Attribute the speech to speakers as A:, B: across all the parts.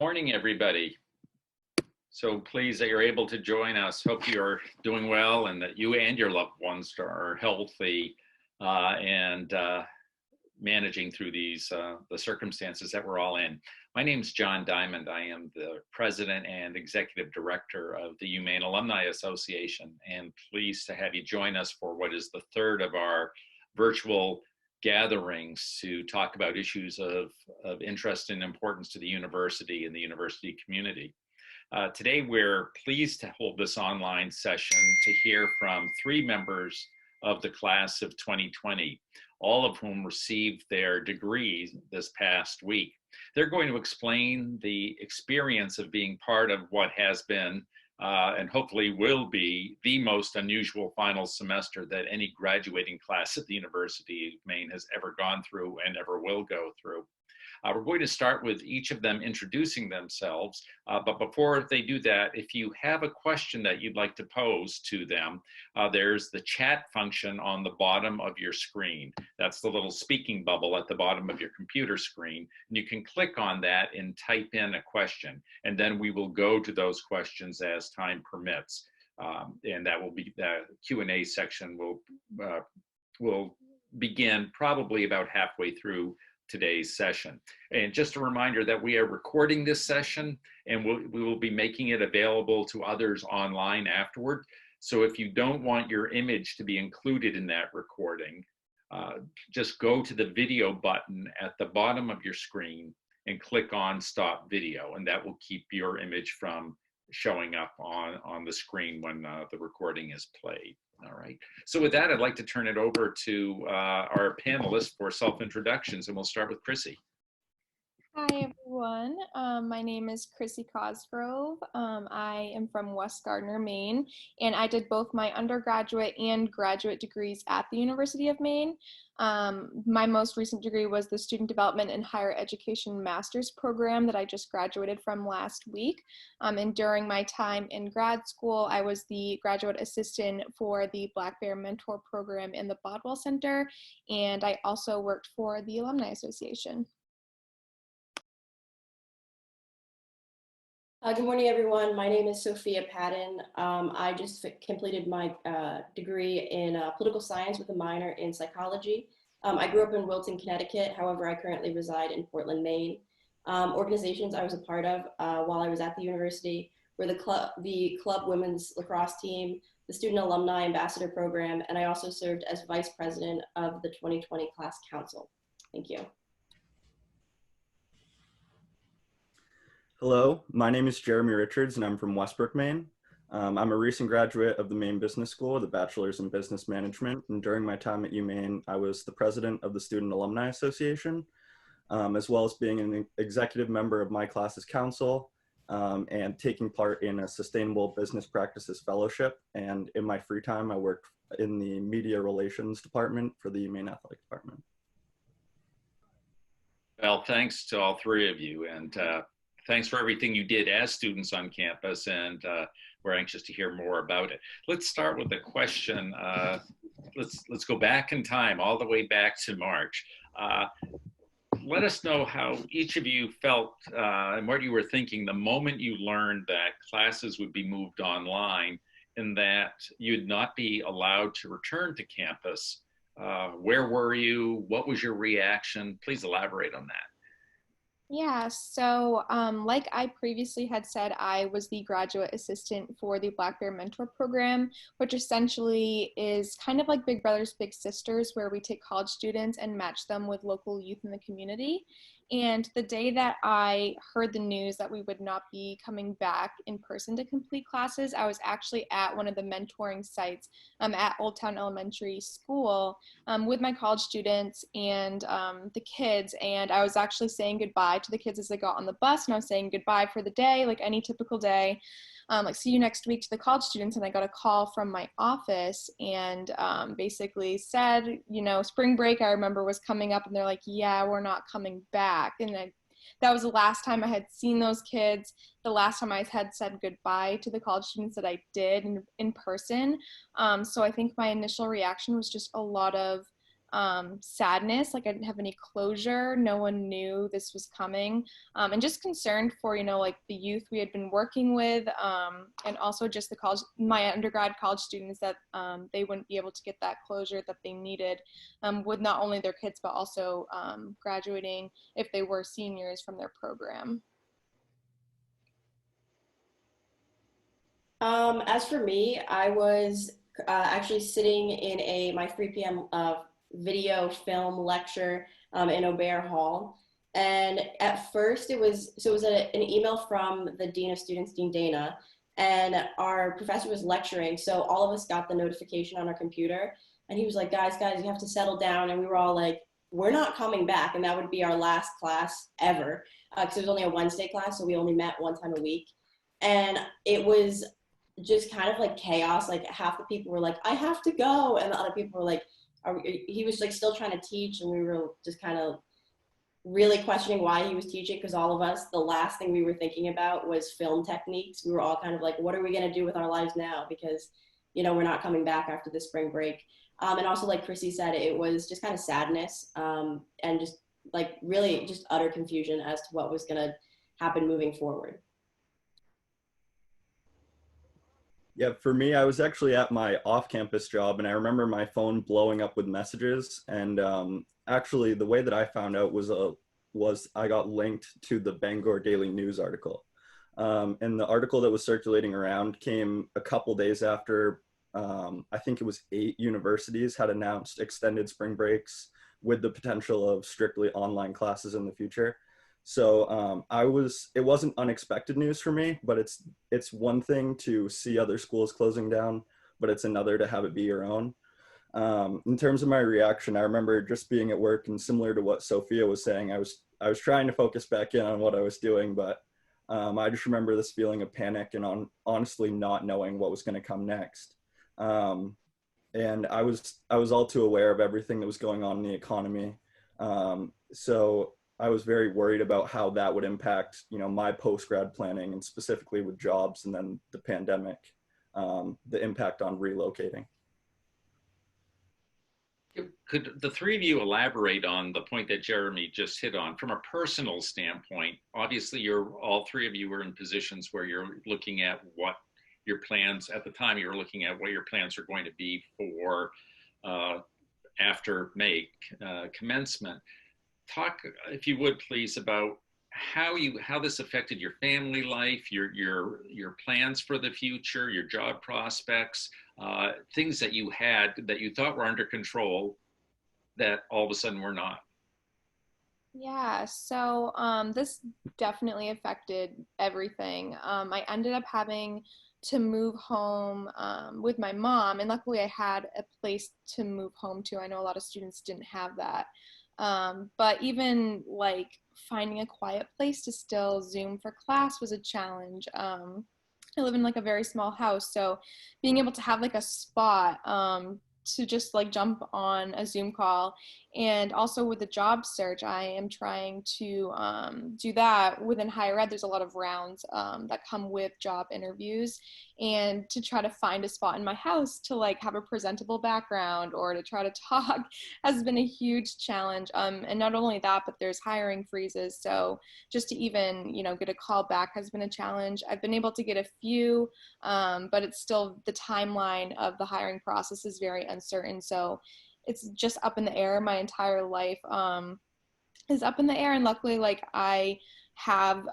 A: Morning, everybody. So pleased that you're able to join us. Hope you're doing well and that you and your loved ones are healthy and managing through the circumstances that we're all in. My name is John Diamond. I am the president and executive director of the UMaine Alumni Association, and pleased to have you join us for what is the third of our virtual gatherings to talk about issues of interest and importance to the university and the university community. Today, we're pleased to hold this online session to hear from three members of the class of 2020, all of whom received their degrees this past week. They're going to explain the experience of being part of what has been and hopefully will be the most unusual final semester that any graduating class at the University of Maine has ever gone through and ever will go through. We're going to start with each of them introducing themselves, but before they do that, if you have a question that you'd like to pose to them, there's the chat function on the bottom of your screen. That's the little speaking bubble at the bottom of your computer screen, and you can click on that and type in a question, and then we will go to those questions as time permits, and that will be the Q&A section will begin probably about halfway through today's session. And just a reminder that we are recording this session and we will be making it available to others online afterward. So if you don't want your image to be included in that recording, just go to the video button at the bottom of your screen and click on Stop Video, and that will keep your image from showing up on the screen when the recording is played. All right. So with that, I'd like to turn it over to our panelists for self-introductions, and we'll start with Chrissy.
B: Hi, everyone. My name is Chrissy Cosgrove. I am from West Gardner, Maine, and I did both my undergraduate and graduate degrees at the University of Maine. My most recent degree was the Student Development and Higher Education Master's Program that I just graduated from last week. And during my time in grad school, I was the graduate assistant for the Black Bear Mentor Program in the Bodwell Center, and I also worked for the Alumni Association.
C: Good morning, everyone. My name is Sophia Padden. I just completed my degree in political science with a minor in psychology. I grew up in Wilton, Connecticut. However, I currently reside in Portland, Maine. Organizations I was a part of while I was at the university were the club women's lacrosse team, the Student Alumni Ambassador Program, and I also served as vice president of the 2020 Class Council. Thank you.
D: Hello, my name is Jeremy Richards and I'm from Westbrook, Maine. I'm a recent graduate of the Maine Business School with a bachelor's in business management, and during my time at UMaine, I was the president of the Student Alumni Association, as well as being an executive member of my class's council and taking part in a Sustainable Business Practices Fellowship. And in my free time, I worked in the Media Relations Department for the UMaine Athletic Department.
A: Well, thanks to all three of you, and thanks for everything you did as students on campus, and we're anxious to hear more about it. Let's start with a question. Let's go back in time, all the way back to March. Let us know how each of you felt and what you were thinking the moment you learned that classes would be moved online and that you'd not be allowed to return to campus. Where were you? What was your reaction? Please elaborate on that.
B: Yeah, so like I previously had said, I was the graduate assistant for the Black Bear Mentor Program, which essentially is kind of like Big Brothers Big Sisters, where we take college students and match them with local youth in the community. And the day that I heard the news that we would not be coming back in person to complete classes, I was actually at one of the mentoring sites at Old Town Elementary School with my college students and the kids. And I was actually saying goodbye to the kids as they got on the bus, and I was saying goodbye for the day, like any typical day. Like, see you next week to the college students. And I got a call from my office and basically said, you know, spring break, I remember, was coming up, and they're like, yeah, we're not coming back. And that was the last time I had seen those kids, the last time I had said goodbye to the college students that I did in person. So I think my initial reaction was just a lot of sadness, like I didn't have any closure. No one knew this was coming, and just concerned for, like the youth we had been working with, and also just my undergrad college students, that they wouldn't be able to get that closure that they needed, with not only their kids, but also graduating if they were seniors from their program.
C: As for me, I was actually sitting in my 3 p.m. Video film lecture in Aubert Hall. And at first it was an email from the Dean of Students, Dean Dana, and our professor was lecturing. So all of us got the notification on our computer, and he was like, guys, you have to settle down. And we were all like, we're not coming back. And that would be our last class ever. Because it was only a Wednesday class, so we only met one time a week. And it was just kind of like chaos. Like half the people were like, I have to go. And the other people were like, he was like still trying to teach. And we were just kind of really questioning why he was teaching, because all of us, the last thing we were thinking about was film techniques. We were all kind of like, what are we going to do with our lives now? Because, we're not coming back after the spring break. And also, like Chrissy said, it was just kind of sadness, and just like really just utter confusion as to what was going to happen moving forward.
D: Yeah, for me, I was actually at my off-campus job, and I remember my phone blowing up with messages. And actually, the way that I found out was I got linked to the Bangor Daily News article. And the article that was circulating around came a couple days after, I think it was 8 universities had announced extended spring breaks with the potential of strictly online classes in the future. So it wasn't unexpected news for me, but it's one thing to see other schools closing down, but it's another to have it be your own. In terms of my reaction, I remember just being at work, and similar to what Sophia was saying, I was trying to focus back in on what I was doing, but I just remember this feeling of panic and honestly not knowing what was going to come next. And I was all too aware of everything that was going on in the economy. So I was very worried about how that would impact, my post-grad planning, and specifically with jobs, and then the pandemic, the impact on relocating.
A: Could the three of you elaborate on the point that Jeremy just hit on from a personal standpoint? Obviously, all three of you were in positions where you're looking at what your plans at the time. You were looking at what your plans are going to be for after May commencement. Talk, if you would please, about how this affected your family life, your plans for the future, your job prospects, things that you had that you thought were under control that all of a sudden were not.
B: Yeah, so this definitely affected everything. I ended up having to move home with my mom, and luckily I had a place to move home to. I know a lot of students didn't have that. But even like finding a quiet place to still Zoom for class was a challenge. I live in like a very small house, so being able to have like a spot to just like jump on a Zoom call. And also with the job search, I am trying to do that within higher ed. There's a lot of rounds that come with job interviews, and to try to find a spot in my house to like have a presentable background or to try to talk has been a huge challenge. And not only that, but there's hiring freezes. So just to even, get a call back has been a challenge. I've been able to get a few, but it's still, the timeline of the hiring process is very uncertain. So it's just up in the air. My entire life is up in the air. And luckily, like I have,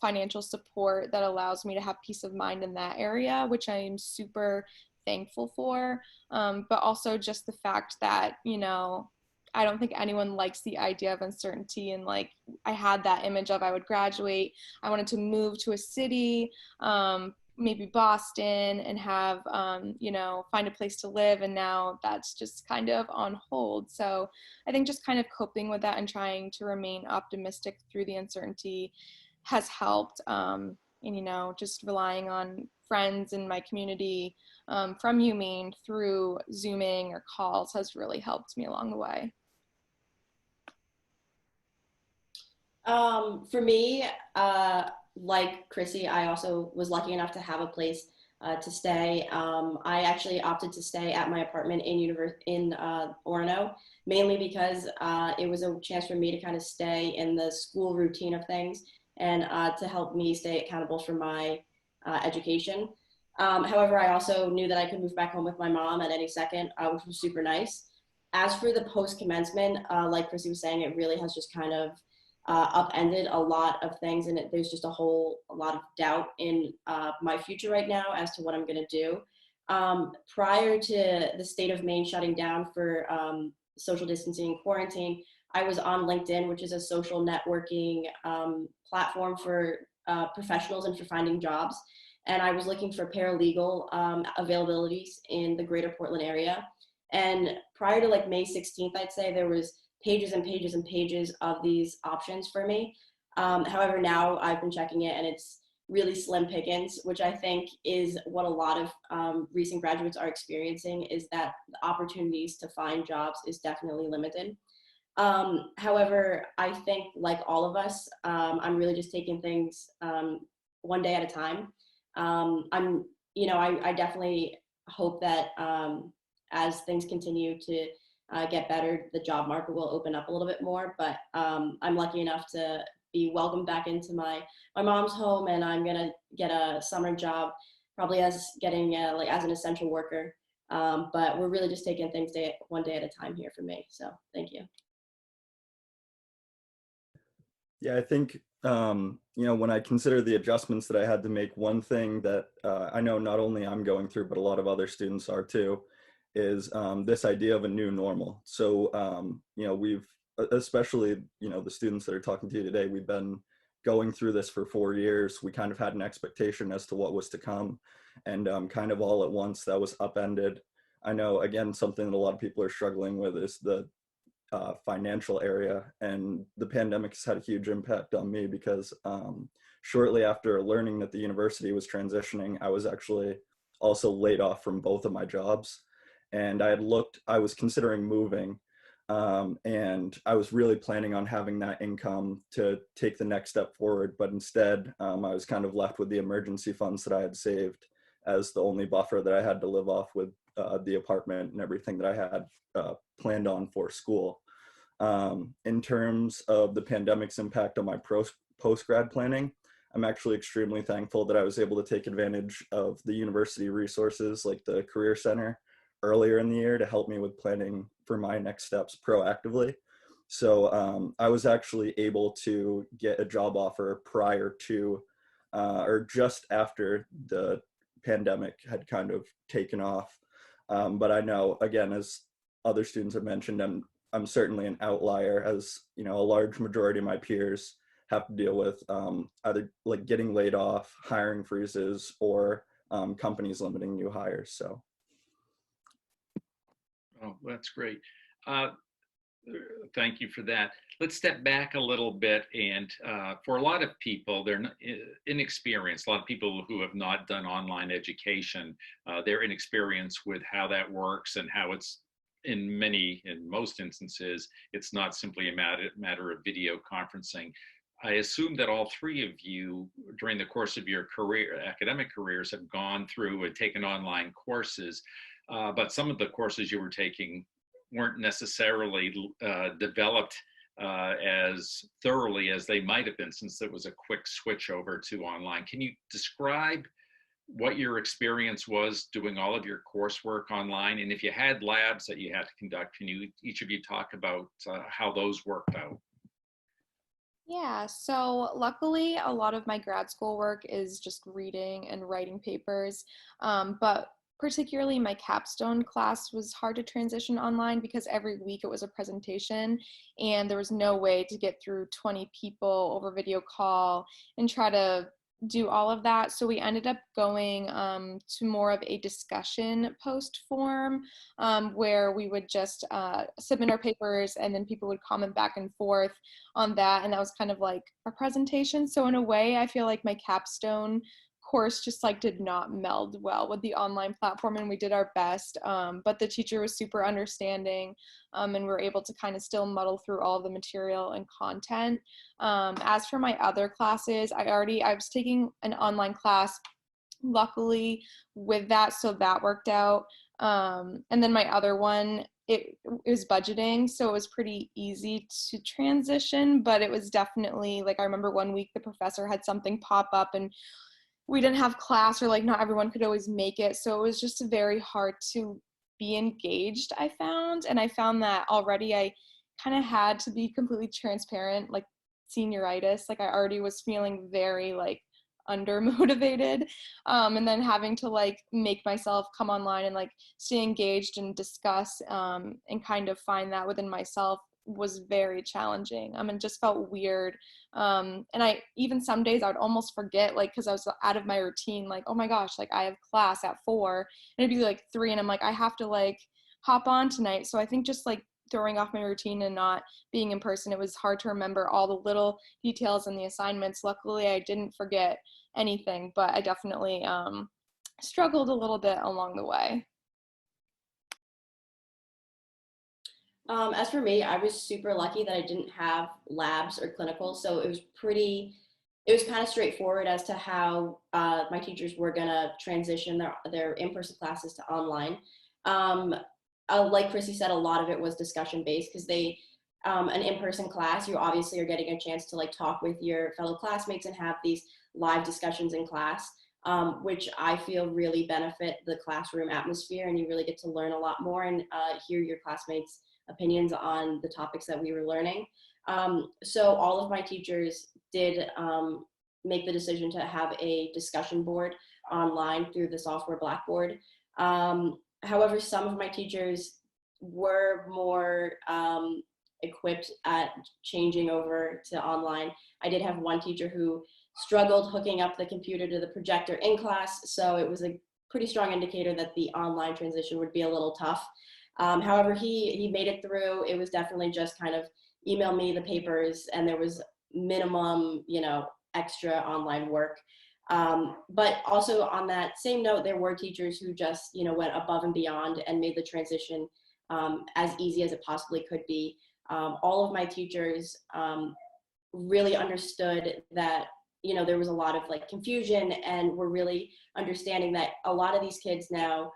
B: financial support that allows me to have peace of mind in that area, which I am super thankful for. But also just the fact that, I don't think anyone likes the idea of uncertainty. And like, I had that image of I would graduate, I wanted to move to a city, maybe Boston, and have, find a place to live. And now that's just kind of on hold. So I think just kind of coping with that and trying to remain optimistic through the uncertainty has helped. And, just relying on friends in my community from UMaine through Zooming or calls has really helped me along the way.
C: For me, like Chrissy, I also was lucky enough to have a place to stay. I actually opted to stay at my apartment in Orono, mainly because it was a chance for me to kind of stay in the school routine of things and to help me stay accountable for my education. However, I also knew that I could move back home with my mom at any second, which was super nice. As for the post-commencement, like Chrissy was saying, it really has just kind of upended a lot of things, and there's just a lot of doubt in my future right now as to what I'm going to do. Prior to the state of Maine shutting down for social distancing and quarantine, I was on LinkedIn, which is a social networking platform for professionals and for finding jobs. And I was looking for paralegal availabilities in the greater Portland area. And prior to like May 16th, I'd say there was pages and pages and pages of these options for me. However, now I've been checking it and it's really slim pickings, which I think is what a lot of recent graduates are experiencing, is that the opportunities to find jobs is definitely limited. However, I think like all of us, I'm really just taking things one day at a time. I definitely hope that as things continue to get better, the job market will open up a little bit more, but I'm lucky enough to be welcomed back into my mom's home, and I'm gonna get a summer job, probably as an essential worker. But we're really just taking things one day at a time here for me. So thank you.
D: Yeah, I think, when I consider the adjustments that I had to make, one thing that I know not only I'm going through, but a lot of other students are too, is this idea of a new normal. So, we've, especially, the students that are talking to you today, we've been going through this for 4 years. We kind of had an expectation as to what was to come, and kind of all at once that was upended. I know, again, something that a lot of people are struggling with is the financial area, and the pandemic has had a huge impact on me because shortly after learning that the university was transitioning, I was actually also laid off from both of my jobs. And I was considering moving, and I was really planning on having that income to take the next step forward. But instead, I was kind of left with the emergency funds that I had saved as the only buffer that I had to live off with the apartment and everything that I had planned on for school. In terms of the pandemic's impact on my post-grad planning, I'm actually extremely thankful that I was able to take advantage of the university resources like the Career Center earlier in the year to help me with planning for my next steps proactively. So I was actually able to get a job offer prior to or just after the pandemic had kind of taken off. But I know, again, as other students have mentioned, I'm certainly an outlier, as a large majority of my peers have to deal with either like getting laid off, hiring freezes, or companies limiting new hires. So.
A: Oh, that's great. Thank you for that. Let's step back a little bit. And for a lot of people, they're inexperienced. A lot of people who have not done online education, they're inexperienced with how that works and how it's in most instances, it's not simply a matter of video conferencing. I assume that all three of you, during the course of your academic careers, have gone through and taken online courses. But some of the courses you were taking weren't necessarily developed as thoroughly as they might have been, since it was a quick switch over to online. Can you describe what your experience was doing all of your coursework online? And if you had labs that you had to conduct, can you each of you talk about how those worked out?
B: Yeah, so luckily a lot of my grad school work is just reading and writing papers, but particularly my capstone class was hard to transition online because every week it was a presentation and there was no way to get through 20 people over video call and try to do all of that. So we ended up going to more of a discussion post form where we would just submit our papers and then people would comment back and forth on that. And that was kind of like a presentation. So in a way, I feel like my capstone course just like did not meld well with the online platform, and we did our best, but the teacher was super understanding, and we were able to kind of still muddle through all of the material and content. As for my other classes, I was taking an online class luckily with that, so that worked out. And then my other one, it was budgeting, so it was pretty easy to transition, but it was definitely like, I remember one week the professor had something pop up and we didn't have class, or like not everyone could always make it, so it was just very hard to be engaged, I found. And I found that already I kind of had to be completely transparent, like senioritis, like I already was feeling very like under motivated, and then having to like make myself come online and like stay engaged and discuss, and kind of find that within myself was very challenging, and just felt weird, and I even some days I would almost forget, like because I was out of my routine, like, oh my gosh, like I have class at 4 and it'd be like 3 and I'm like, I have to like hop on tonight. So I think just like throwing off my routine and not being in person, it was hard to remember all the little details in the assignments. Luckily I didn't forget anything, but I definitely struggled a little bit along the way.
C: As for me, I was super lucky that I didn't have labs or clinicals, so it was kind of straightforward as to how my teachers were gonna transition their in-person classes to online. Um, like Chrissy said, a lot of it was discussion based because an in-person class, you obviously are getting a chance to like talk with your fellow classmates and have these live discussions in class, which I feel really benefit the classroom atmosphere, and you really get to learn a lot more and hear your classmates' opinions on the topics that we were learning. So all of my teachers did make the decision to have a discussion board online through the software Blackboard. However, some of my teachers were more equipped at changing over to online. I did have one teacher who struggled hooking up the computer to the projector in class, so it was a pretty strong indicator that the online transition would be a little tough. However, he made it through. It was definitely just kind of email me the papers, and there was minimum, extra online work. But also on that same note, there were teachers who just, went above and beyond and made the transition as easy as it possibly could be. All of my teachers really understood that, there was a lot of like confusion, and were really understanding that a lot of these kids now,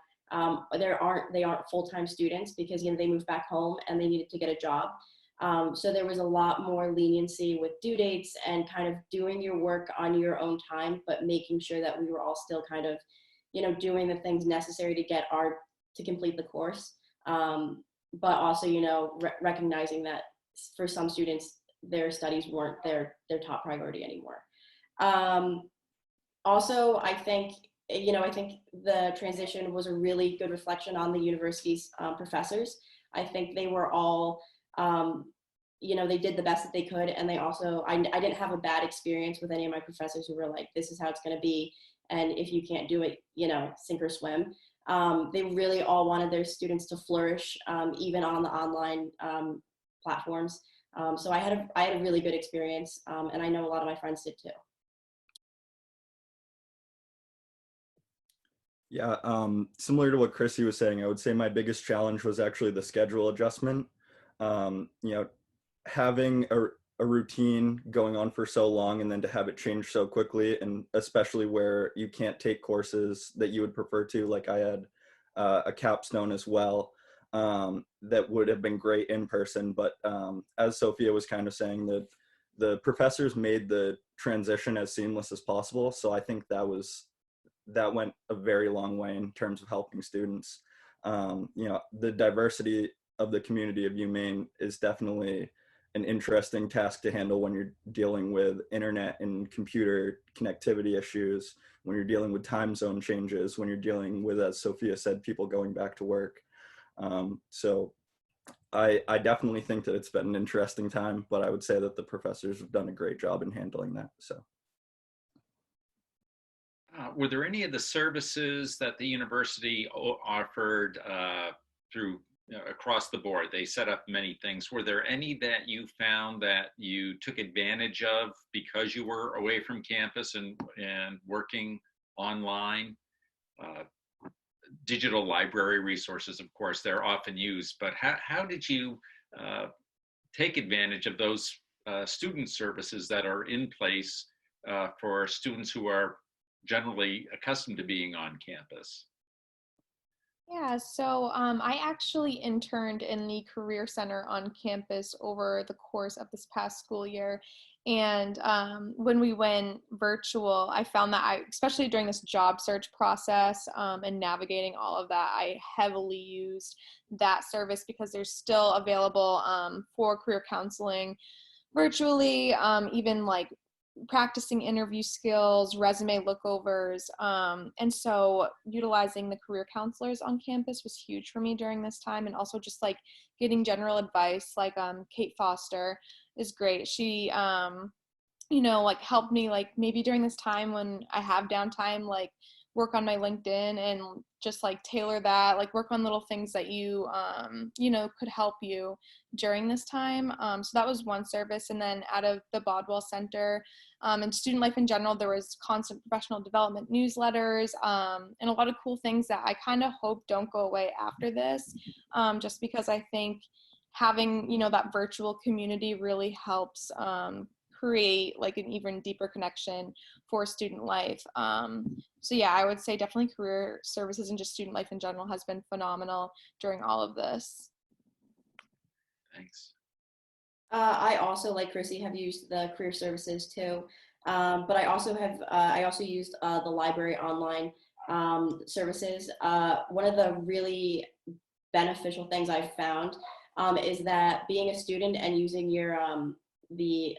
C: they aren't full-time students because they moved back home and they needed to get a job. So there was a lot more leniency with due dates and kind of doing your work on your own time, but making sure that we were all still kind of, doing the things necessary to complete the course. But also, recognizing that for some students, their studies weren't their top priority anymore. Also, I think the transition was a really good reflection on the university's professors. I think they were all, they did the best that they could. And they also, I didn't have a bad experience with any of my professors who were like, this is how it's going to be. And if you can't do it, sink or swim. They really all wanted their students to flourish, even on the online platforms. So I had a really good experience, and I know a lot of my friends did too.
D: Yeah, similar to what Chrissy was saying, I would say my biggest challenge was actually the schedule adjustment. Having a routine going on for so long and then to have it change so quickly, and especially where you can't take courses that you would prefer to, like I had a capstone as well, that would have been great in person. But as Sophia was kind of saying, that the professors made the transition as seamless as possible. So I think that went a very long way in terms of helping students. The diversity of the community of UMaine is definitely an interesting task to handle when you're dealing with internet and computer connectivity issues, when you're dealing with time zone changes, when you're dealing with, as Sophia said, people going back to work. So I definitely think that it's been an interesting time, but I would say that the professors have done a great job in handling that. So.
A: Were there any of the services that the university offered through across the board? They set up many things. Were there any that you found that you took advantage of because you were away from campus and working online? Digital library resources, of course, they're often used, but how did you take advantage of those student services that are in place for students who are generally accustomed to being on campus?
B: Yeah, so I actually interned in the Career Center on campus over the course of this past school year. And when we went virtual, I found that especially during this job search process and navigating all of that, I heavily used that service because they're still available for career counseling virtually, even like practicing interview skills, resume lookovers. And so utilizing the career counselors on campus was huge for me during this time. And also just like getting general advice, like Kate Foster is great. She, like helped me like maybe during this time when I have downtime, like work on my LinkedIn and just like tailor that, like work on little things that could help you during this time. So that was one service. And then out of the Bodwell Center and student life in general, there was constant professional development newsletters and a lot of cool things that I kind of hope don't go away after this, just because I think having, that virtual community really helps create like an even deeper connection for student life. So yeah, I would say definitely career services and just student life in general has been phenomenal during all of this.
A: Thanks.
C: I also, like Chrissy, have used the career services too, but I also used the library online services. One of the really beneficial things I've found is that being a student and using your the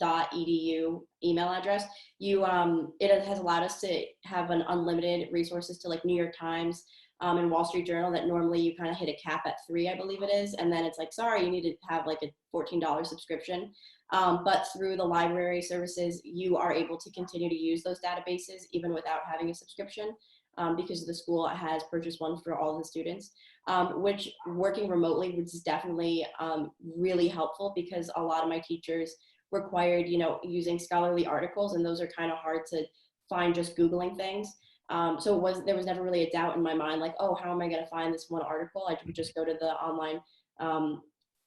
C: .edu email address, it has allowed us to have an unlimited resources to like New York Times and Wall Street Journal that normally you kind of hit a cap at 3, I believe it is, and then it's like, sorry, you need to have like a $14 subscription. But through the library services, you are able to continue to use those databases even without having a subscription, because the school has purchased one for all the students, which working remotely was definitely really helpful because a lot of my teachers required, using scholarly articles, and those are kind of hard to find just Googling things. So there was never really a doubt in my mind, like, oh, how am I going to find this one article? I would just go to the online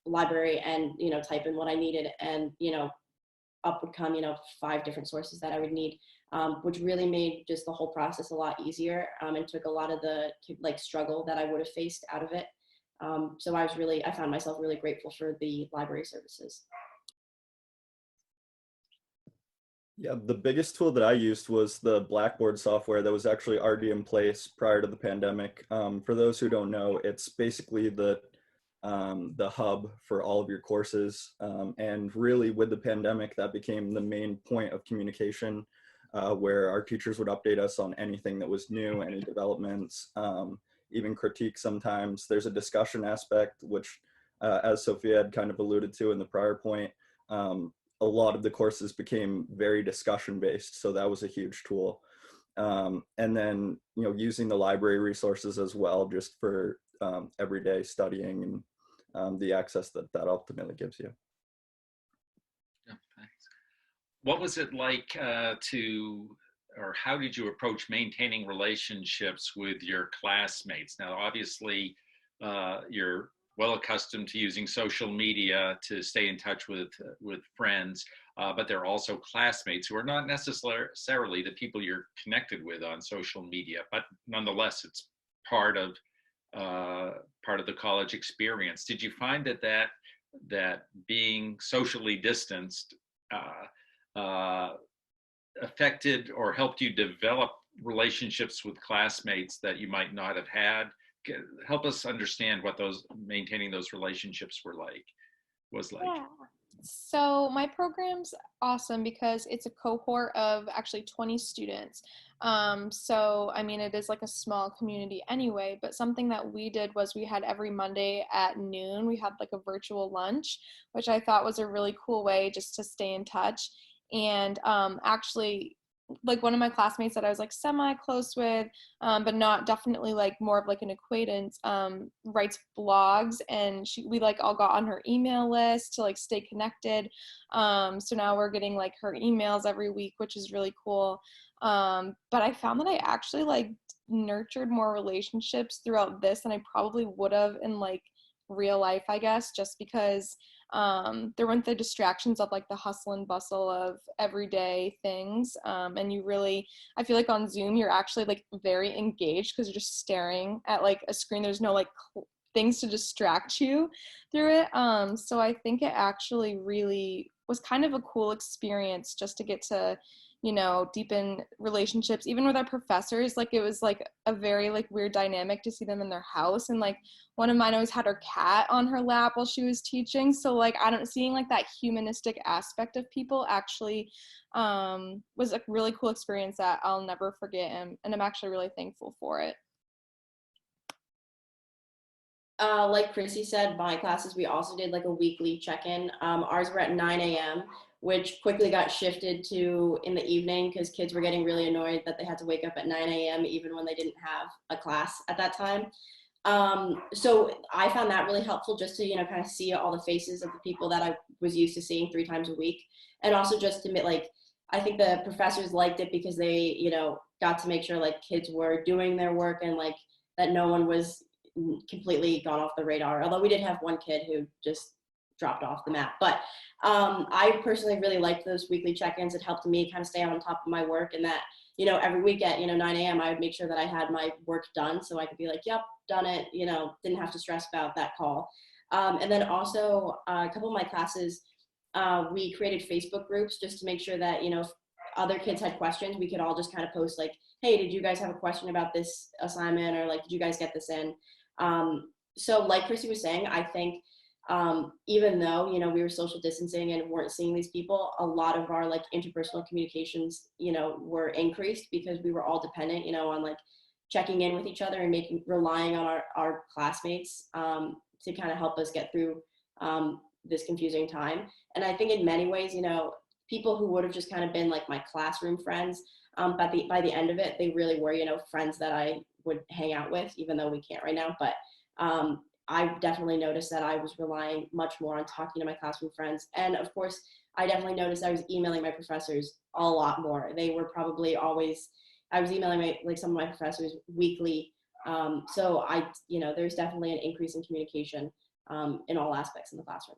C: library and, type in what I needed, and, up would come, 5 different sources that I would need, which really made just the whole process a lot easier, and took a lot of the like struggle that I would have faced out of it. So I found myself really grateful for the library services.
D: Yeah, the biggest tool that I used was the Blackboard software that was actually already in place prior to the pandemic. For those who don't know, it's basically the hub for all of your courses. And really with the pandemic, that became the main point of communication, where our teachers would update us on anything that was new, any developments, even critique sometimes. There's a discussion aspect, which as Sophia had kind of alluded to in the prior point, a lot of the courses became very discussion based, so that was a huge tool. And then using the library resources as well, just for everyday studying and the access that ultimately gives you.
A: Yeah, thanks. What was it like or how did you approach maintaining relationships with your classmates? Now, obviously, you're well accustomed to using social media to stay in touch with friends, but there are also classmates who are not necessarily the people you're connected with on social media, but nonetheless, it's part of the college experience. Did you find that being socially distanced affected or helped you develop relationships with classmates that you might not have had? Help us understand what maintaining those relationships was like.
B: Yeah. So my program's awesome because it's a cohort of actually 20 students. So, I mean, it is like a small community anyway, but something that we did was we had every Monday at noon, we had like a virtual lunch, which I thought was a really cool way just to stay in touch. And actually, like one of my classmates that I was like semi close with, but not definitely like more of like an acquaintance, writes blogs, and we like all got on her email list to like stay connected. So now we're getting like her emails every week, which is really cool. But I found that I actually like nurtured more relationships throughout this than I probably would have in like real life, I guess, just because there weren't the distractions of like the hustle and bustle of everyday things. And you really, I feel like on Zoom, you're actually like very engaged because you're just staring at like a screen. There's no like things to distract you through it. So I think it actually really was kind of a cool experience just to get to, you know, deepen relationships, even with our professors. Like it was like a very like weird dynamic to see them in their house. And like one of mine always had her cat on her lap while she was teaching. So like seeing like that humanistic aspect of people actually was a really cool experience that I'll never forget. And I'm actually really thankful for it.
C: Like Chrissy said, my classes, we also did like a weekly check-in. Ours were at 9 a.m., which quickly got shifted to in the evening because kids were getting really annoyed that they had to wake up at 9 a.m. even when they didn't have a class at that time. So I found that really helpful just to, you know, kind of see all the faces of the people that I was used to seeing 3 times a week. And also just to admit, like, I think the professors liked it because they, you know, got to make sure like kids were doing their work and like that no one was completely gone off the radar. Although we did have one kid who just dropped off the map. But I personally really liked those weekly check-ins. It helped me kind of stay on top of my work, and that, you know, every week at, you know, 9 a.m. I would make sure that I had my work done so I could be like, yep, done it, you know, didn't have to stress about that call. And then also a couple of my classes, we created Facebook groups just to make sure that, you know, if other kids had questions, we could all just kind of post like, hey, did you guys have a question about this assignment? Or like, did you guys get this in? So like Chrissy was saying, I think even though, you know, we were social distancing and weren't seeing these people, a lot of our like interpersonal communications, you know, were increased because we were all dependent, you know, on like checking in with each other and relying on our classmates to kind of help us get through this confusing time. And I think in many ways, you know, people who would have just kind of been like my classroom friends, but by the end of it, they really were, you know, friends that I would hang out with, even though we can't right now. But I definitely noticed that I was relying much more on talking to my classroom friends. And of course, I definitely noticed I was emailing my professors a lot more. They were probably always, I was emailing some of my professors weekly. So I, you know, there's definitely an increase in communication in all aspects in the classroom.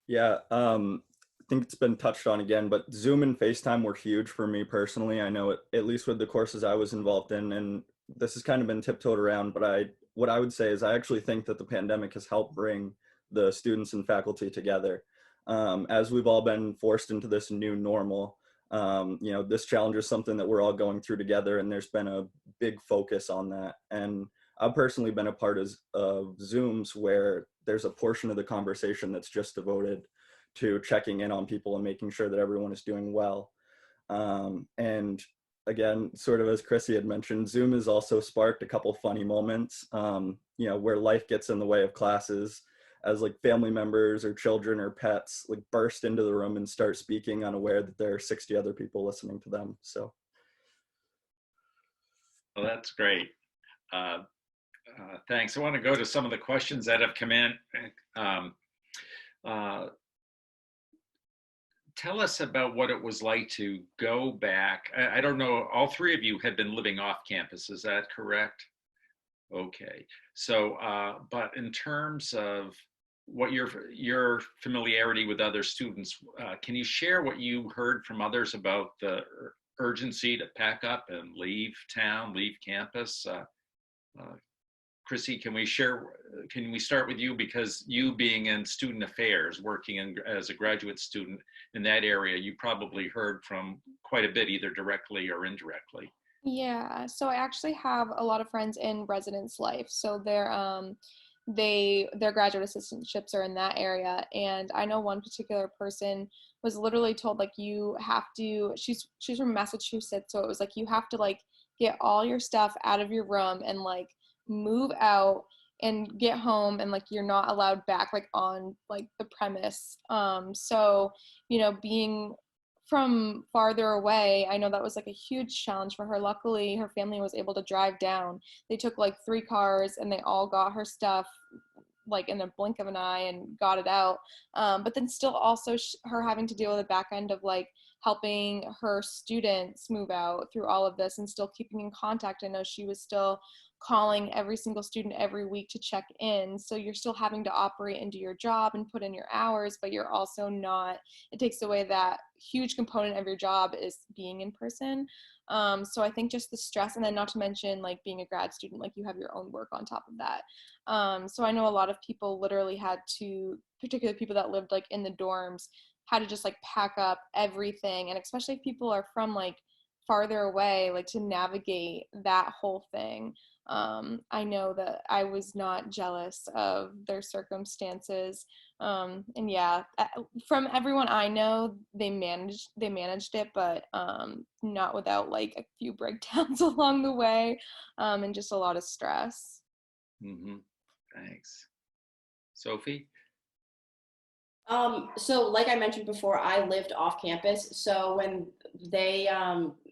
D: Yeah, I think it's been touched on again, but Zoom and FaceTime were huge for me personally. I know at least with the courses I was involved in, and this has kind of been tiptoed around, but what I would say is I actually think that the pandemic has helped bring the students and faculty together. As we've all been forced into this new normal, you know, this challenge is something that we're all going through together, and there's been a big focus on that. And I've personally been a part of Zooms where there's a portion of the conversation that's just devoted to checking in on people and making sure that everyone is doing well. And again, sort of as Chrissy had mentioned, Zoom has also sparked a couple funny moments, you know, where life gets in the way of classes, as like family members or children or pets like burst into the room and start speaking unaware that there are 60 other people listening to them. So.
A: Well, that's great. Thanks. I want to go to some of the questions that have come in. Tell us about what it was like to go back. I don't know, all 3 of you had been living off campus, is that correct? Okay, so, but in terms of what your familiarity with other students, can you share what you heard from others about the urgency to pack up and leave town, leave campus? Chrissy, can we start with you, because you being in student affairs, working as a graduate student in that area, you probably heard from quite a bit, either directly or indirectly.
B: Yeah, so I actually have a lot of friends in residence life. So their graduate assistantships are in that area. And I know one particular person was literally told, like, you have to, she's from Massachusetts, so it was like, you have to like get all your stuff out of your room and like move out and get home, and like you're not allowed back like on like the premise. So, you know, being from farther away, I know that was like a huge challenge for her. Luckily, her family was able to drive down. They took like 3 cars and they all got her stuff like in the blink of an eye and got it out. But then still also her having to deal with the back end of like helping her students move out through all of this and still keeping in contact. I know she was still calling every single student every week to check in. So you're still having to operate and do your job and put in your hours, but you're also not, it takes away that huge component of your job is being in person. So I think just the stress, and then not to mention like being a grad student, like you have your own work on top of that. So I know a lot of people literally had to, particularly people that lived like in the dorms, had to just like pack up everything. And especially if people are from like farther away, like to navigate that whole thing. I know that I was not jealous of their circumstances. And yeah, from everyone I know, they managed it, but not without like a few breakdowns along the way, and just a lot of stress.
A: Mm-hmm. Thanks. Sophie?
C: So like I mentioned before, I lived off campus. So when they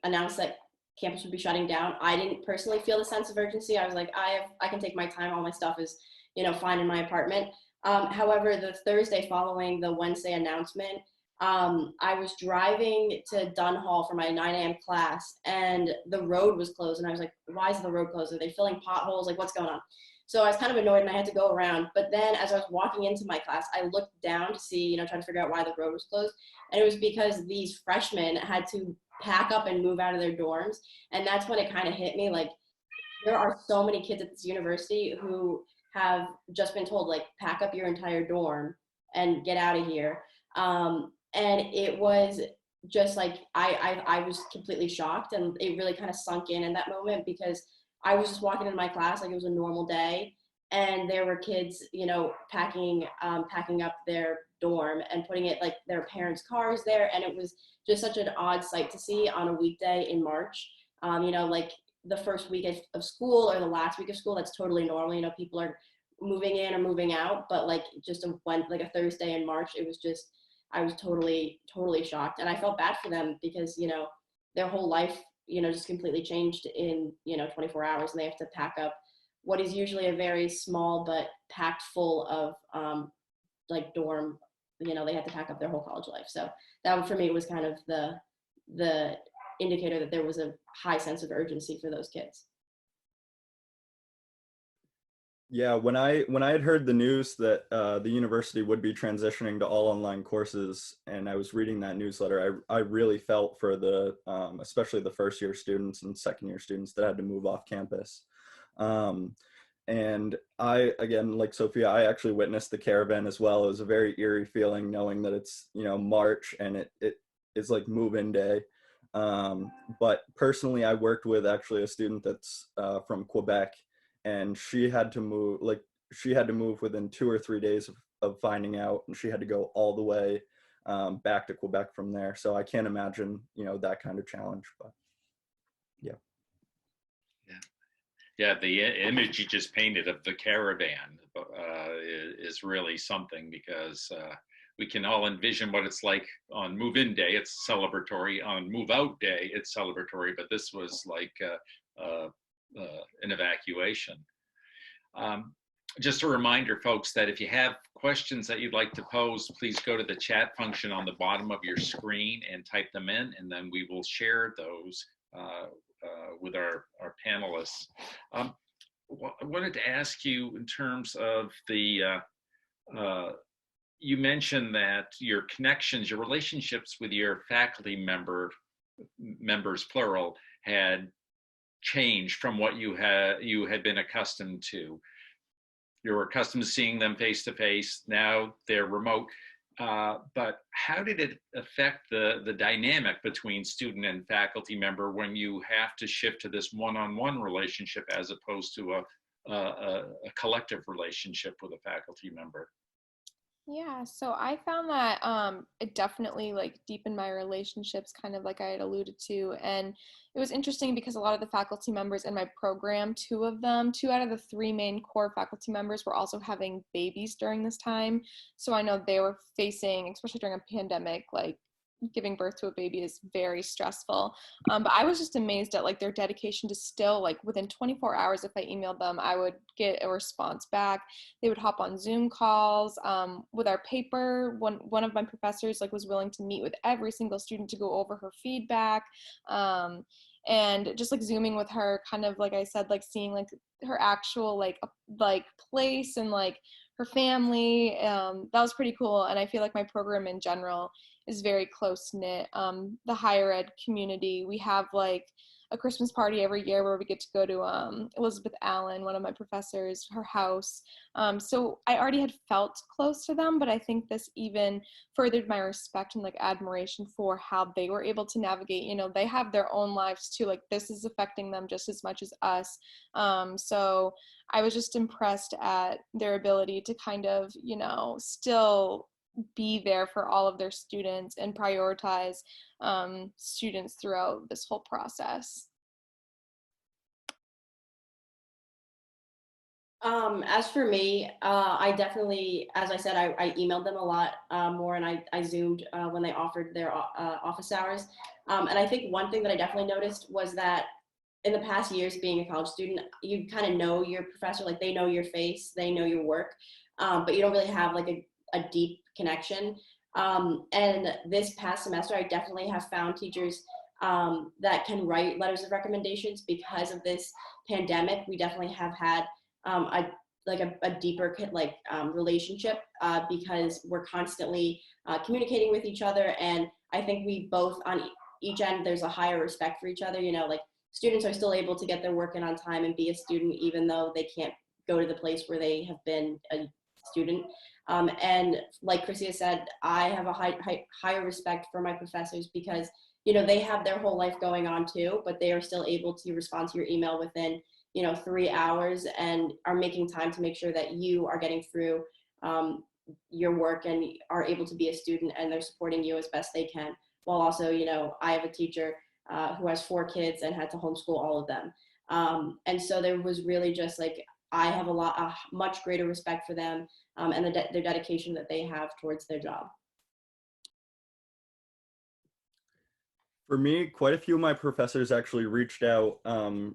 C: announced that campus would be shutting down, I didn't personally feel the sense of urgency. I was like, I can take my time. All my stuff is, fine in my apartment. However, the Thursday following the Wednesday announcement, I was driving to Dunn Hall for my 9 a.m. class, and the road was closed. And I was like, why is the road closed? Are they filling potholes? Like, what's going on? So I was kind of annoyed, and I had to go around. But then as I was walking into my class, I looked down to see, trying to figure out why the road was closed. And it was because these freshmen had to pack up and move out of their dorms. And that's when it kind of hit me. Like, there are so many kids at this university who have just been told, like, pack up your entire dorm and get out of here. And it was just like, I was completely shocked. And it really kind of sunk in that moment, because I was just walking into my class like it was a normal day, and there were kids, packing up their dorm and putting it like their parents' cars there, and it was just such an odd sight to see on a weekday in March. Like the first week of school or the last week of school, that's totally normal. People are moving in or moving out, but like just a Thursday in March, it was just, I was totally shocked, and I felt bad for them because their whole life just completely changed in 24 hours, and they have to pack up what is usually a very small but packed full of like dorm. They had to pack up their whole college life. So that for me was kind of the indicator that there was a high sense of urgency for those kids.
D: Yeah, when I had heard the news that the university would be transitioning to all online courses, and I was reading that newsletter, I really felt for the especially the first year students and second year students that had to move off campus. And I, again, like Sophia, I actually witnessed the caravan as well. It was a very eerie feeling knowing that it's March and it is like move-in day. But personally, I worked with actually a student that's from Quebec. And she had to move within 2 or 3 days of finding out, and she had to go all the way back to Quebec from there. So I can't imagine, that kind of challenge, but yeah.
A: Yeah, the image you just painted of the caravan is really something, because we can all envision what it's like on move-in day. It's celebratory. On move-out day, it's celebratory, but this was like an evacuation. Just a reminder, folks, that if you have questions that you'd like to pose, please go to the chat function on the bottom of your screen and type them in, and then we will share those with our panelists. I wanted to ask you in terms of the, you mentioned that your connections, your relationships with your faculty members, plural, had changed from what you had been accustomed to. You were accustomed to seeing them face to face. Now they're remote. But how did it affect the dynamic between student and faculty member when you have to shift to this one-on-one relationship as opposed to a collective relationship with a faculty member?
B: Yeah, so I found that it definitely like deepened my relationships, kind of like I had alluded to. And it was interesting because a lot of the faculty members in my program, two out of the three main core faculty members were also having babies during this time. So I know they were facing, especially during a pandemic, like giving birth to a baby is very stressful. But I was just amazed at like their dedication to still, like within 24 hours, if I emailed them, I would get a response back. They would hop on Zoom calls. With our paper, one of my professors like was willing to meet with every single student to go over her feedback. and just like zooming with her, kind of like I said, like seeing like her actual like place and like her family. That was pretty cool. And I feel like my program in general is very close knit. The higher ed community, we have like a Christmas party every year where we get to go to Elizabeth Allen, one of my professors, her house. So I already had felt close to them, but I think this even furthered my respect and like admiration for how they were able to navigate. You know, they have their own lives too. Like this is affecting them just as much as us. So I was just impressed at their ability to kind of, you know, still be there for all of their students and prioritize students throughout this whole process.
C: As for me, I definitely, as I said, I emailed them a lot more, and I Zoomed when they offered their office hours. And I think one thing that I definitely noticed was that in the past years being a college student, you kind of know your professor, like they know your face, they know your work, but you don't really have like a deep connection. And this past semester, I definitely have found teachers that can write letters of recommendations because of this pandemic. We definitely have had a deeper relationship because we're constantly communicating with each other, and I think we both on each end there's a higher respect for each other. You know, like students are still able to get their work in on time and be a student even though they can't go to the place where they have been a student. And like Chrissy has said, I have a higher respect for my professors because, you know, they have their whole life going on too, but they are still able to respond to your email within, you know, 3 hours and are making time to make sure that you are getting through your work and are able to be a student, and they're supporting you as best they can. While also, you know, I have a teacher who has 4 kids and had to homeschool all of them. And so there was really just like, I have a much greater respect for them and their dedication that they have towards their job.
D: For me, quite a few of my professors actually reached out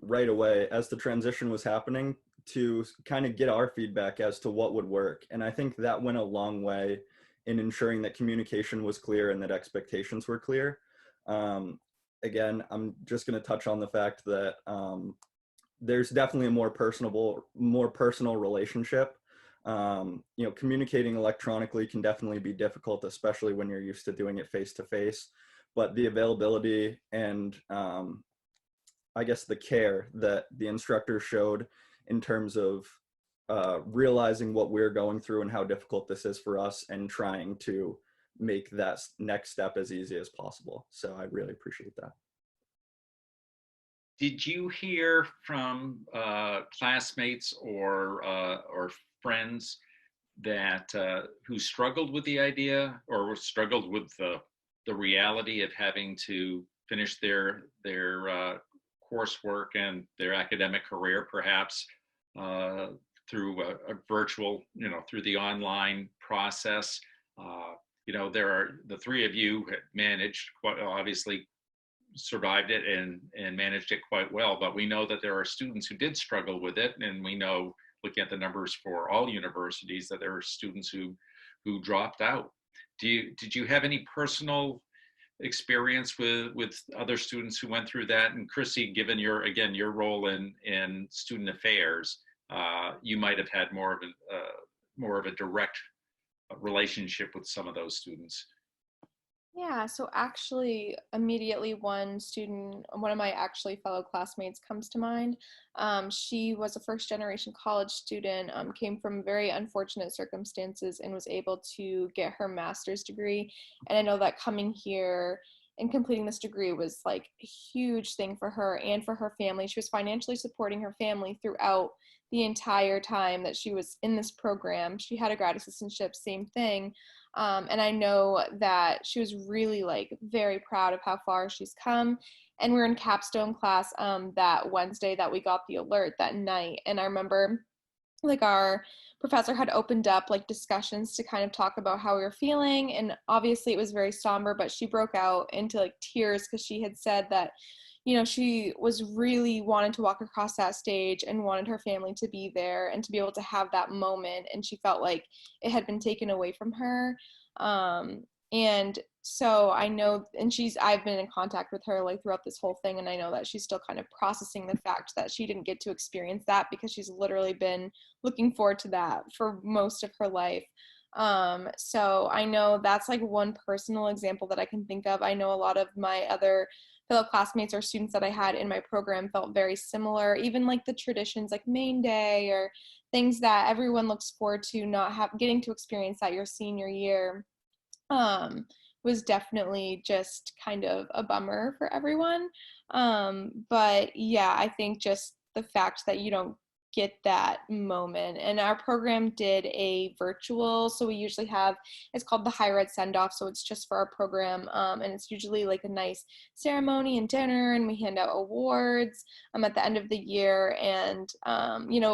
D: right away as the transition was happening to kind of get our feedback as to what would work. And I think that went a long way in ensuring that communication was clear and that expectations were clear. Again, I'm just going to touch on the fact that there's definitely a more personal relationship. You know, communicating electronically can definitely be difficult, especially when you're used to doing it face to face. But the availability and I guess the care that the instructor showed in terms of realizing what we're going through and how difficult this is for us and trying to make that next step as easy as possible. So I really appreciate that.
A: Did you hear from classmates or friends that who struggled with the idea or struggled with the reality of having to finish their coursework and their academic career, perhaps through a virtual, you know, through the online process? You know, there are the 3 of you managed, quite obviously survived it and managed it quite well, but we know that there are students who did struggle with it, and we know, looking at the numbers for all universities, that there are students who dropped out. Did you have any personal experience with other students who went through that? And Chrissy, given your role in student affairs, you might have had more of a direct relationship with some of those students.
B: Yeah, so actually, immediately one of my actually fellow classmates comes to mind. She was a first generation college student, came from very unfortunate circumstances and was able to get her master's degree. And I know that coming here and completing this degree was like a huge thing for her and for her family. She was financially supporting her family throughout the entire time that she was in this program. She had a grad assistantship, same thing. And I know that she was really like very proud of how far she's come. And we were in capstone class that Wednesday that we got the alert that night. And I remember like our professor had opened up like discussions to kind of talk about how we were feeling. And obviously it was very somber, but she broke out into like tears because she had said that, you know, she was really wanting to walk across that stage and wanted her family to be there and to be able to have that moment. And she felt like it had been taken away from her. And so I know, and I've been in contact with her like throughout this whole thing, and I know that she's still kind of processing the fact that she didn't get to experience that, because she's literally been looking forward to that for most of her life. So I know that's like one personal example that I can think of. I know a lot of my other fellow classmates or students that I had in my program felt very similar, even like the traditions like Maine Day or things that everyone looks forward to not getting to experience that your senior year, was definitely just kind of a bummer for everyone. But yeah, I think just the fact that you don't get that moment. And our program did a virtual, so we usually have, it's called the higher ed send off, so it's just for our program, and it's usually like a nice ceremony and dinner, and we hand out awards at the end of the year. And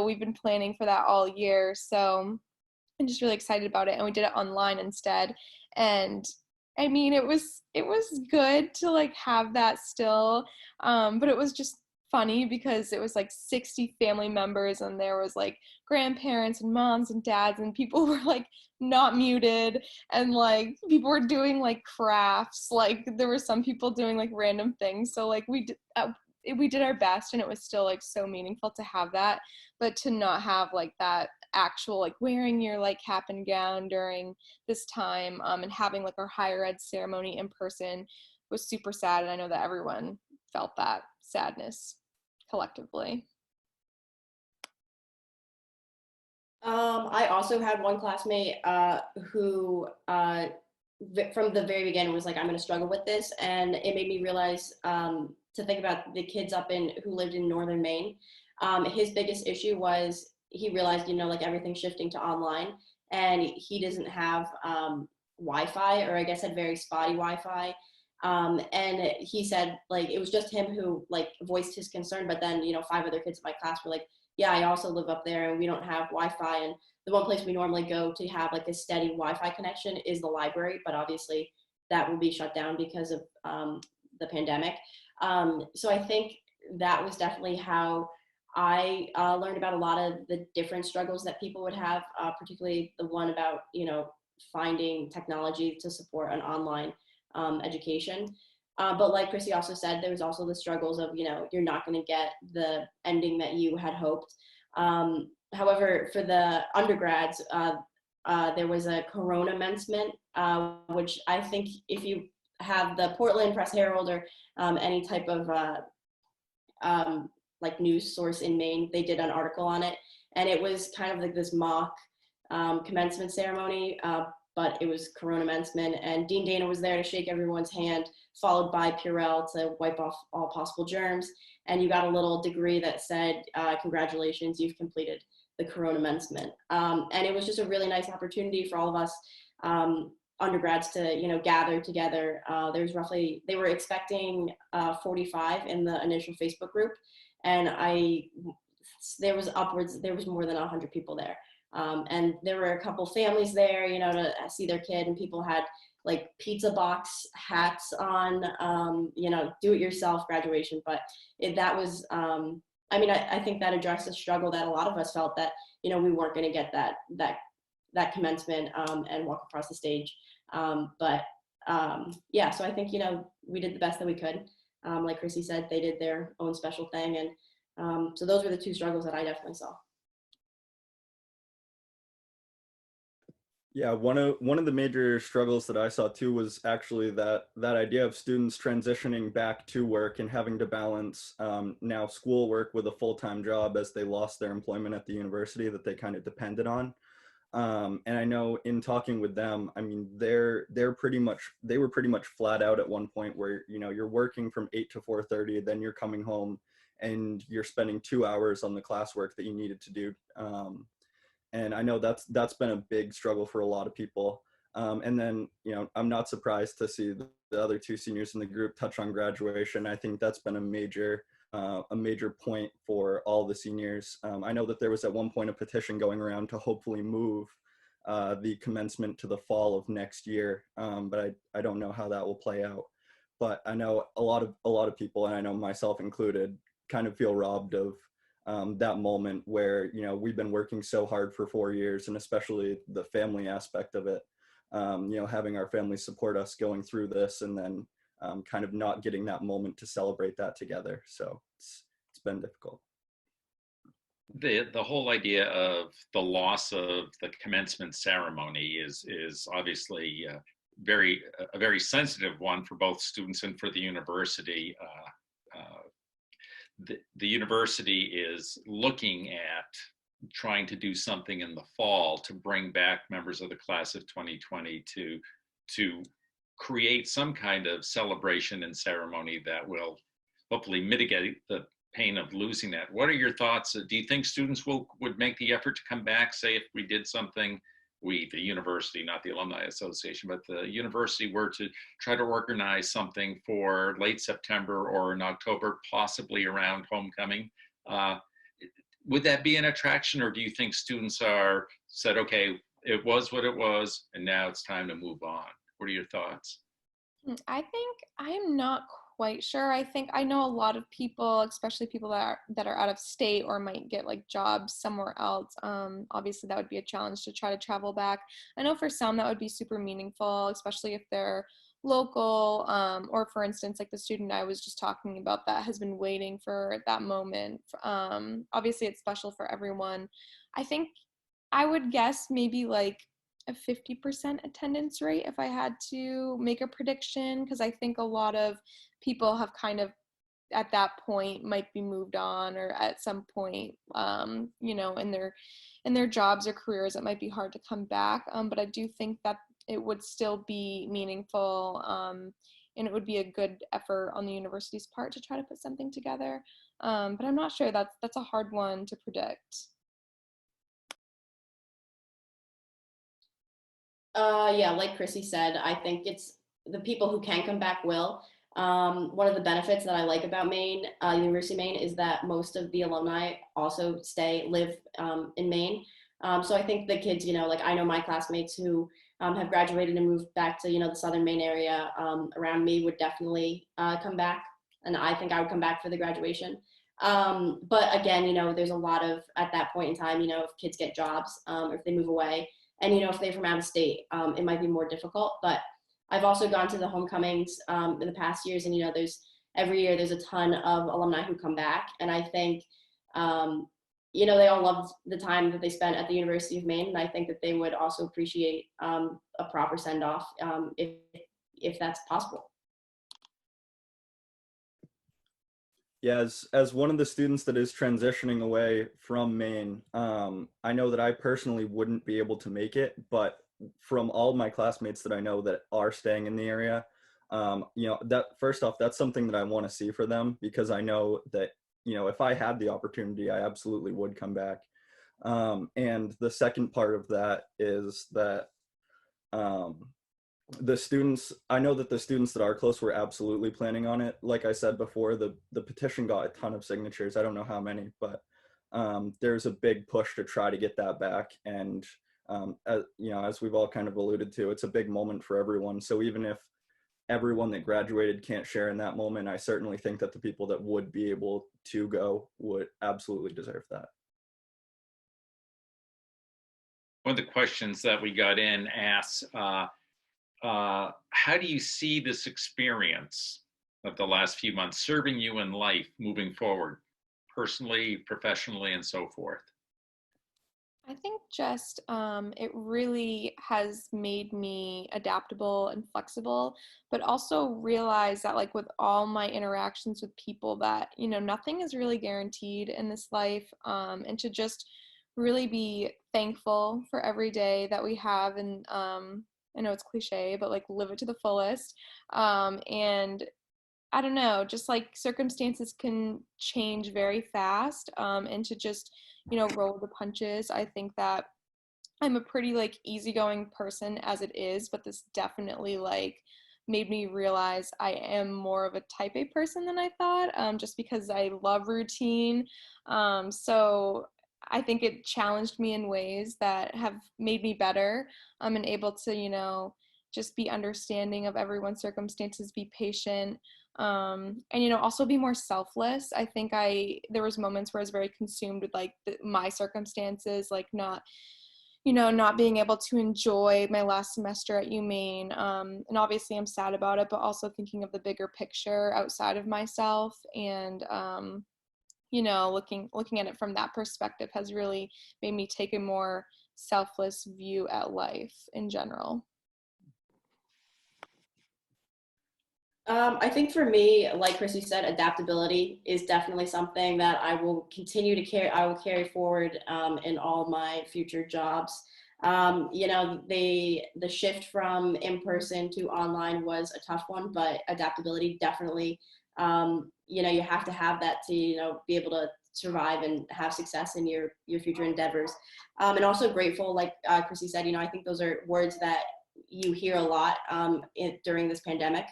B: we've been planning for that all year, so I'm just really excited about it. And we did it online instead. And I mean, it was good to like have that still, but it was just funny because it was like 60 family members, and there was like grandparents and moms and dads, and people were like not muted, and like people were doing like crafts, like there were some people doing like random things. So like we did our best, and it was still like so meaningful to have that. But to not have like that actual like wearing your like cap and gown during this time, and having like our higher ed ceremony in person was super sad. And I know that everyone felt that sadness collectively.
C: I also had one classmate who from the very beginning was like, I'm going to struggle with this. And it made me realize to think about the kids who lived in northern Maine. His biggest issue was he realized, like everything's shifting to online, and he doesn't have Wi-Fi, or I guess had very spotty Wi-Fi. And he said like it was just him who like voiced his concern, but then 5 other kids in my class were like, yeah, I also live up there and we don't have Wi-Fi, and the one place we normally go to have like a steady Wi-Fi connection is the library, but obviously that will be shut down because of the pandemic. So I think that was definitely how I learned about a lot of the different struggles that people would have, particularly the one about, finding technology to support an online education. But like Chrissy also said, there was also the struggles of, you're not going to get the ending that you had hoped. However, for the undergrads, there was a Corona commencement, which I think if you have the Portland Press Herald or any type of like news source in Maine, they did an article on it. And it was kind of like this mock commencement ceremony, but it was Corona commencement, and Dean Dana was there to shake everyone's hand, followed by Purell to wipe off all possible germs. And you got a little degree that said, congratulations, you've completed the Corona commencement. And it was just a really nice opportunity for all of us undergrads to, gather together. They were expecting 45 in the initial Facebook group. And there was more than 100 people there. And there were a couple families there, to see their kid, and people had like pizza box hats on, do-it-yourself graduation. But that was, I think that addressed the struggle that a lot of us felt, that, we weren't going to get that commencement and walk across the stage. Yeah, so I think, we did the best that we could. Like Chrissy said, they did their own special thing. And so those were the 2 struggles that I definitely saw.
D: Yeah, one of the major struggles that I saw too was actually that idea of students transitioning back to work and having to balance now schoolwork with a full-time job, as they lost their employment at the university that they kind of depended on. And I know in talking with them, I mean, they were pretty much flat out at one point where, you're working from 8 to 4:30, then you're coming home and you're spending 2 hours on the classwork that you needed to do. And I know that's been a big struggle for a lot of people. And then, I'm not surprised to see the other 2 seniors in the group touch on graduation. I think that's been a major point for all the seniors. I know that there was at one point a petition going around to hopefully move the commencement to the fall of next year, but I don't know how that will play out. But I know a lot of people, and I know myself included, kind of feel robbed of that moment where, we've been working so hard for 4 years, and especially the family aspect of it. having our family support us going through this, and then kind of not getting that moment to celebrate that together. So it's been difficult.
A: The whole idea of the loss of the commencement ceremony is obviously a very sensitive one for both students and for the university. The university is looking at trying to do something in the fall to bring back members of the class of 2020 to create some kind of celebration and ceremony that will hopefully mitigate the pain of losing that. What are your thoughts? Do you think students would make the effort to come back, say if we did something, the university, not the Alumni Association, but the university were to try to organize something for late September or in October, possibly around homecoming? Would that be an attraction, or do you think students said, okay, it was what it was, and now it's time to move on? What are your thoughts?
B: I think I'm not quite sure. I think I know a lot of people, especially people that are out of state or might get like jobs somewhere else. Obviously that would be a challenge to try to travel back. I know for some that would be super meaningful, especially if they're local, or for instance, like the student I was just talking about that has been waiting for that moment. Obviously it's special for everyone. I think I would guess maybe like a 50% attendance rate if I had to make a prediction, because I think a lot of people have kind of at that point might be moved on, or at some point in their jobs or careers it might be hard to come back, but I do think that it would still be meaningful, and it would be a good effort on the university's part to try to put something together, but I'm not sure. That's a hard one to predict.
C: Yeah, like Chrissy said, I think it's the people who can come back will. One of the benefits that I like about Maine, University of Maine, is that most of the alumni also live in Maine. So I think the kids, like I know my classmates who have graduated and moved back to, the southern Maine area around me would definitely come back. And I think I would come back for the graduation. But again, there's a lot of, at that point in time, if kids get jobs, or if they move away, and, if they're from out of state, it might be more difficult. But I've also gone to the homecomings in the past years, and, every year there's a ton of alumni who come back. And I think, they all loved the time that they spent at the University of Maine. And I think that they would also appreciate a proper send-off if that's possible.
D: Yeah, as one of the students that is transitioning away from Maine, I know that I personally wouldn't be able to make it, but from all my classmates that I know that are staying in the area, that first off, that's something that I want to see for them, because I know that, if I had the opportunity, I absolutely would come back. And the second part of that is that the students, I know that the students that are close were absolutely planning on it. Like I said before, the petition got a ton of signatures. I don't know how many, but there's a big push to try to get that back. And as we've all kind of alluded to, it's a big moment for everyone. So even if everyone that graduated can't share in that moment, I certainly think that the people that would be able to go would absolutely deserve that.
A: One of the questions that we got in asks, how do you see this experience of the last few months serving you in life moving forward, personally, professionally, and so forth?
B: I think just it really has made me adaptable and flexible, but also realize that like with all my interactions with people that, nothing is really guaranteed in this life, and to just really be thankful for every day that we have, and I know it's cliche, but like live it to the fullest. And I don't know, just like circumstances can change very fast, and to just, roll with the punches. I think that I'm a pretty like easygoing person as it is, but this definitely like made me realize I am more of a type A person than I thought, just because I love routine. So I think it challenged me in ways that have made me better, and able to, just be understanding of everyone's circumstances, be patient, and, also be more selfless. I think there was moments where I was very consumed with like my circumstances, like not, not being able to enjoy my last semester at UMaine. And obviously I'm sad about it, but also thinking of the bigger picture outside of myself, and looking at it from that perspective has really made me take a more selfless view at life in general.
C: I think for me, like Chrissy said, adaptability is definitely something that I will continue to carry. I will carry forward in all my future jobs. The shift from in person to online was a tough one, but adaptability definitely. You have to have that to be able to survive and have success in your future endeavors. And also grateful, like Chrissy said. I think those are words that you hear a lot during this pandemic.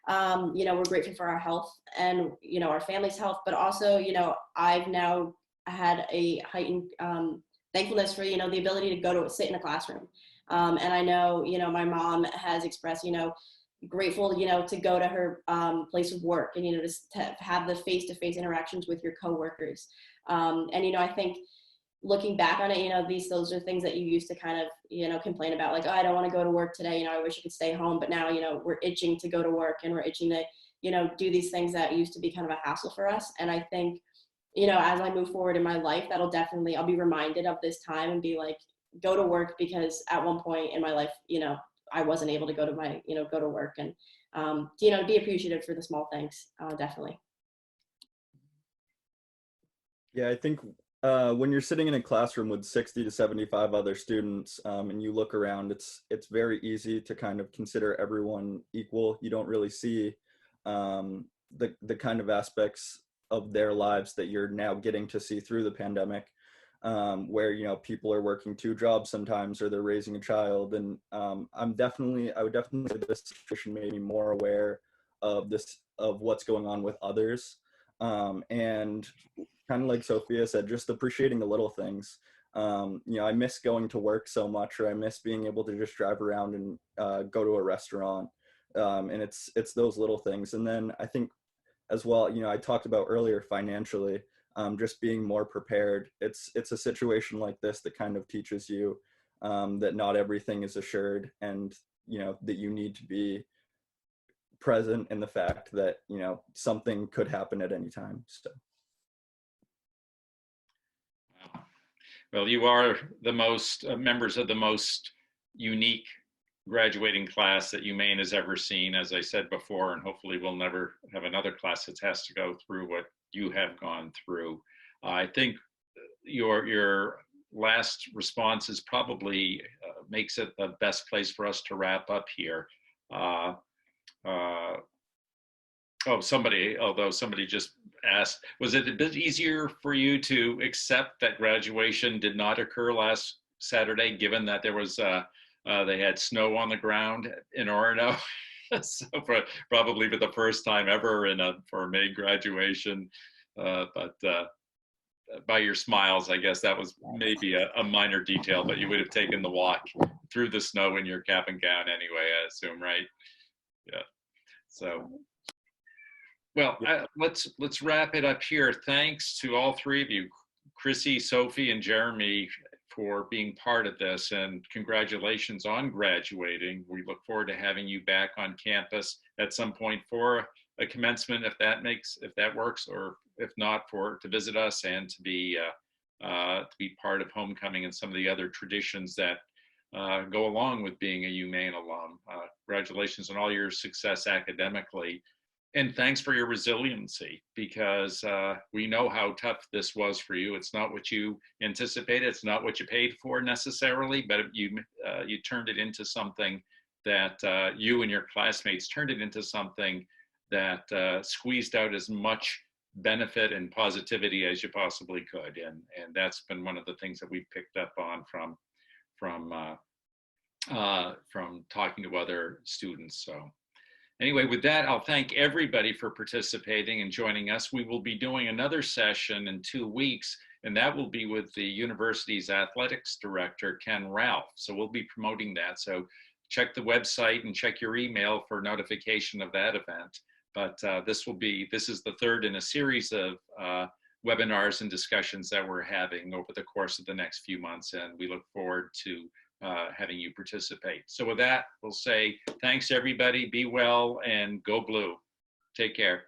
C: We're grateful for our health and, our family's health, but also, I've now had a heightened thankfulness for, the ability to go to sit in a classroom. And I know, my mom has expressed, grateful, to go to her place of work and, just to have the face-to-face interactions with your coworkers. And, I think looking back on it, those are things that you used to kind of, complain about, like, oh, I don't want to go to work today. I wish I could stay home. But now, we're itching to go to work, and we're itching to, do these things that used to be kind of a hassle for us. And I think, as I move forward in my life, I'll be reminded of this time and be like, go to work, because at one point in my life, I wasn't able to go to work, and, be appreciative for the small things, definitely.
D: Yeah, I think when you're sitting in a classroom with 60 to 75 other students, and you look around, it's very easy to kind of consider everyone equal. You don't really see the kind of aspects of their lives that you're now getting to see through the pandemic, where people are working 2 jobs sometimes, or they're raising a child. And I would definitely say this situation made me more aware of what's going on with others, and kind of like Sophia said, just appreciating the little things. I miss going to work so much, or I miss being able to just drive around and go to a restaurant. And it's those little things. And then I think as well, I talked about earlier financially, just being more prepared. It's a situation like this that kind of teaches you that not everything is assured, and that you need to be present in the fact that something could happen at any time. So.
A: Well, you are the most members of the most unique graduating class that UMaine has ever seen, as I said before, and hopefully we'll never have another class that has to go through what you have gone through. I think your last response is probably makes it the best place for us to wrap up here. Somebody just asked, was it a bit easier for you to accept that graduation did not occur last Saturday, given that there was they had snow on the ground in Orono? So probably for the first time ever for a May graduation. But by your smiles, I guess that was maybe a minor detail, but you would have taken the walk through the snow in your cap and gown anyway, I assume, right? Yeah. So. Well, let's wrap it up here. Thanks to all 3 of you, Chrissy, Sophie, and Jeremy, for being part of this, and congratulations on graduating. We look forward to having you back on campus at some point for a commencement, if that works, or if not, to visit us and to be part of homecoming and some of the other traditions that go along with being a UMaine alum. Congratulations on all your success academically. And thanks for your resiliency, because we know how tough this was for you. It's not what you anticipated. It's not what you paid for necessarily, but you turned it into something that you and your classmates turned it into something that squeezed out as much benefit and positivity as you possibly could. And that's been one of the things that we've picked up on from talking to other students. So. Anyway, with that, I'll thank everybody for participating and joining us. We will be doing another session in 2 weeks, and that will be with the university's athletics director, Ken Ralph. So we'll be promoting that. So check the website and check your email for notification of that event. But this is the 3rd in a series of webinars and discussions that we're having over the course of the next few months, and we look forward to having you participate. So with that, we'll say thanks everybody, be well, and go blue. Take care.